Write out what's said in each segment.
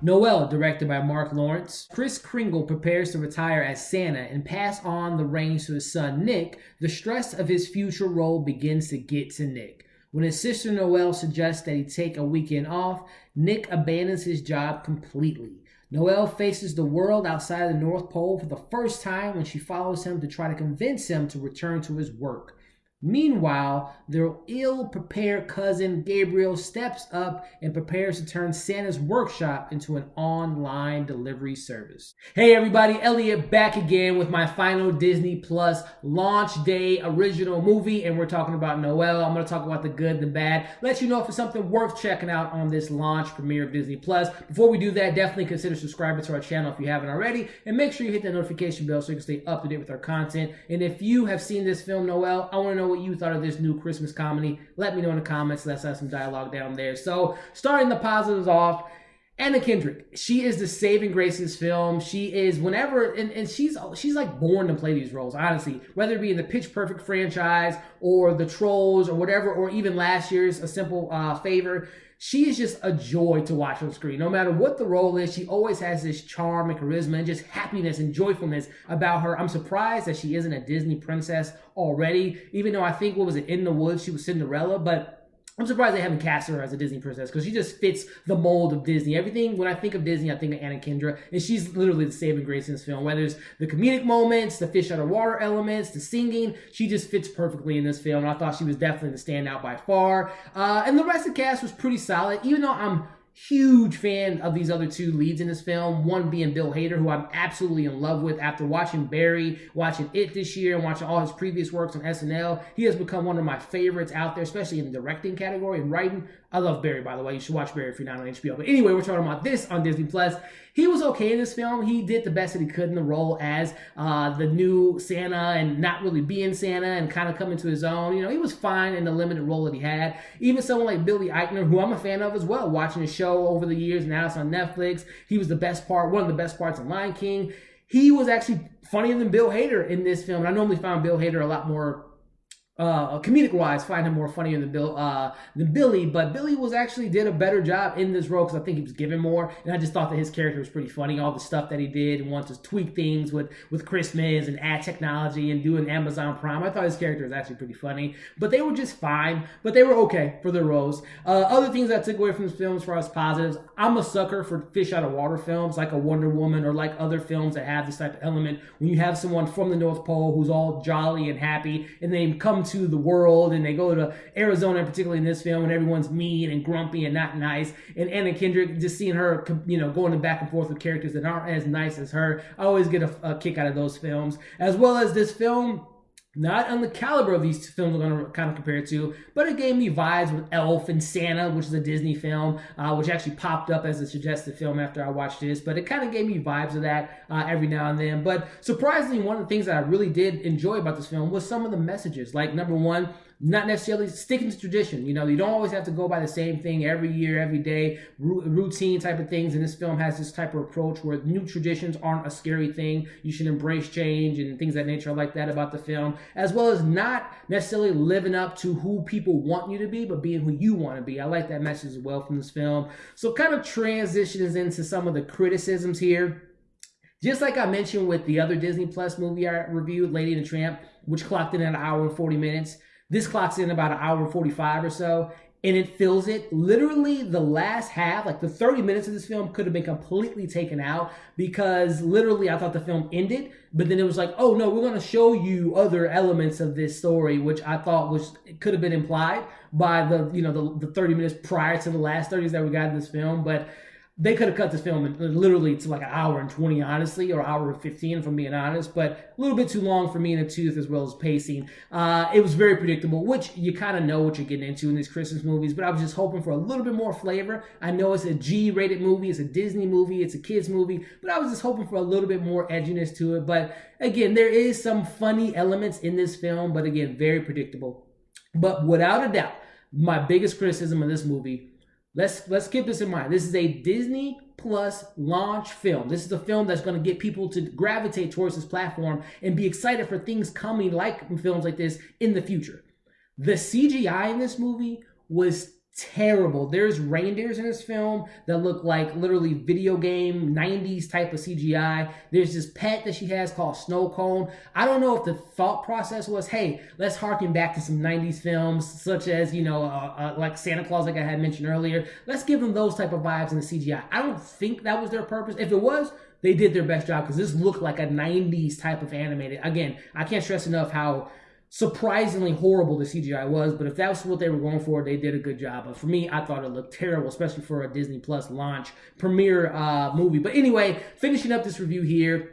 Noelle, directed by Marc Lawrence. Kris Kringle prepares to retire as Santa and pass on the reins to his son Nick. The stress of his future role begins to get to Nick. When his sister Noelle suggests that he take a weekend off, Nick abandons his job completely. Noelle faces the world outside of the North Pole for the first time when she follows him to try to convince him to return to his work. Meanwhile, their ill-prepared cousin Gabriel steps up and prepares to turn Santa's workshop into an online delivery service. Hey everybody, Elliot back again with my final Disney Plus launch day original movie, and we're talking about Noelle. I'm going to talk about the good, the bad, let you know if it's something worth checking out on this launch premiere of Disney Plus. Before we do that, definitely consider subscribing to our channel if you haven't already, and make sure you hit that notification bell so you can stay up to date with our content. And if you have seen this film, Noelle, I want to know what you thought of this new Christmas comedy. Let me know in the comments. Let's have some dialogue down there. So, starting the positives off, Anna Kendrick, she is the saving grace of this film. She is whenever, and she's like born to play these roles, honestly. Whether it be in the Pitch Perfect franchise or the Trolls or whatever, or even last year's A Simple Favor. She is just a joy to watch on screen. No matter what the role is, she always has this charm and charisma and just happiness and joyfulness about her. I'm surprised that she isn't a Disney princess already, even though I think, what was it, In the Woods, she was Cinderella, but I'm surprised they haven't cast her as a Disney princess because she just fits the mold of Disney. Everything, when I think of Disney, I think of Anna Kendrick, and she's literally the saving grace in this film. Whether it's the comedic moments, the fish out of water elements, the singing, she just fits perfectly in this film. And I thought she was definitely the standout by far. And the rest of the cast was pretty solid, even though I'm huge fan of these other two leads in this film, one being Bill Hader, who I'm absolutely in love with. After watching Barry, watching It this year, and watching all his previous works on SNL, he has become one of my favorites out there, especially in the directing category and writing. I love Barry, by the way. You should watch Barry if you're not on HBO. But anyway, we're talking about this on Disney Plus. He was okay in this film. He did the best that he could in the role as the new Santa, and not really being Santa and kind of coming to his own. You know, he was fine in the limited role that he had. Even someone like Billy Eichner, who I'm a fan of as well, watching his show over the years, now it's on Netflix. He was the best part, one of the best parts in Lion King. He was actually funnier than Bill Hader in this film. And I normally found Bill Hader a lot more comedic wise, find him more funnier than Billy, but Billy did a better job in this role because I think he was given more, and I just thought that his character was pretty funny. All the stuff that he did and wanted to tweak things with Christmas and add technology and doing Amazon Prime, I thought his character was actually pretty funny. But they were just fine, but they were okay for their roles. Other things I took away from this film as far as positives, I'm a sucker for fish out of water films like a Wonder Woman or like other films that have this type of element when you have someone from the North Pole who's all jolly and happy, and they come to the world and they go to Arizona, particularly in this film, when everyone's mean and grumpy and not nice. And Anna Kendrick, just seeing her, you know, going back and forth with characters that aren't as nice as her, I always get a kick out of those films. As well as this film, not on the caliber of these films we're going to kind of compare it to, but it gave me vibes with Elf and Santa, which is a Disney film, which actually popped up as a suggested film after I watched this. But it kind of gave me vibes of that every now and then. But surprisingly, one of the things that I really did enjoy about this film was some of the messages. Like, number one, not necessarily sticking to tradition. You know, you don't always have to go by the same thing every year, every day, routine type of things. And this film has this type of approach where new traditions aren't a scary thing. You should embrace change and things of that nature. I like that about the film, as well as not necessarily living up to who people want you to be, but being who you want to be. I like that message as well from this film. So kind of transitions into some of the criticisms here. Just like I mentioned with the other Disney Plus movie I reviewed, Lady and the Tramp, which clocked in at an hour and 40 minutes. This clocks in about an hour and 45 or so, and it fills it. Literally, the last half, like the 30 minutes of this film, could have been completely taken out because literally I thought the film ended, but then it was like, oh no, we're going to show you other elements of this story, which I thought could have been implied by the 30 minutes prior to the last 30s that we got in this film. But they could have cut this film literally to like an hour and 20, honestly, or an hour and 15, if I'm being honest, but a little bit too long for me in the tooth as well as pacing. It was very predictable, which you kind of know what you're getting into in these Christmas movies, but I was just hoping for a little bit more flavor. I know it's a G-rated movie, it's a Disney movie, it's a kids movie, but I was just hoping for a little bit more edginess to it. But again, there is some funny elements in this film, but again, very predictable. But without a doubt, my biggest criticism of this movie, let's keep this in mind. This is a Disney Plus launch film. This is a film that's going to get people to gravitate towards this platform and be excited for things coming like films like this in the future. The CGI in this movie was terrible. There's reindeers in this film that look like literally video game 90s type of CGI. There's this pet that she has called Snow Cone. I don't know if the thought process was, hey, let's harken back to some 90s films such as, like Santa Claus, like I had mentioned earlier. Let's give them those type of vibes in the CGI. I don't think that was their purpose. If it was, they did their best job because this looked like a 90s type of animated. Again, I can't stress enough how surprisingly horrible the CGI was, but if that's what they were going for, they did a good job. But for me, I thought it looked terrible, especially for a Disney Plus launch premiere movie. But anyway, finishing up this review here,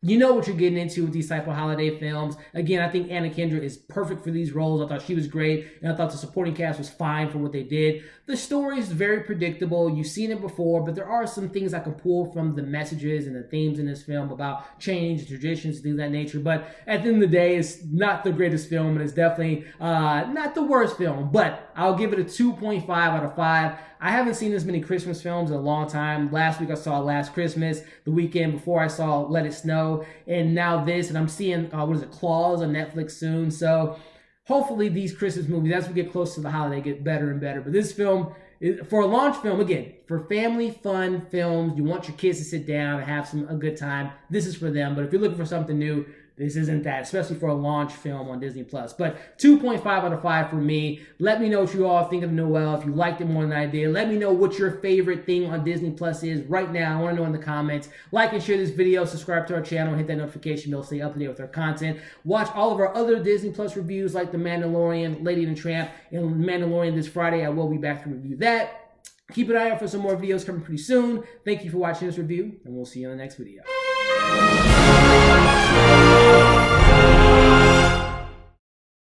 you know what you're getting into with these type of holiday films. Again, I think Anna Kendrick is perfect for these roles. I thought she was great, and I thought the supporting cast was fine for what they did. The story is very predictable. You've seen it before, but there are some things I can pull from the messages and the themes in this film about change, traditions, things of that nature. But at the end of the day, it's not the greatest film, and it's definitely not the worst film. But I'll give it a 2.5 out of 5. I haven't seen this many Christmas films in a long time. Last week I saw Last Christmas. The weekend before I saw Let It Snow. And now this. And I'm seeing, Claws on Netflix soon. So hopefully these Christmas movies, as we get close to the holiday, get better and better. But this film, for a launch film, again, for family fun films, you want your kids to sit down and have a good time. This is for them. But if you're looking for something new, this isn't that, especially for a launch film on Disney Plus. But 2.5 out of 5 for me. Let me know what you all think of Noelle. If you liked it more than I did, let me know what your favorite thing on Disney Plus is right now. I want to know in the comments. Like and share this video. Subscribe to our channel. Hit that notification bell to stay up to date with our content. Watch all of our other Disney Plus reviews like The Mandalorian, Lady and the Tramp, and Mandalorian this Friday. I will be back to review that. Keep an eye out for some more videos coming pretty soon. Thank you for watching this review, and we'll see you in the next video.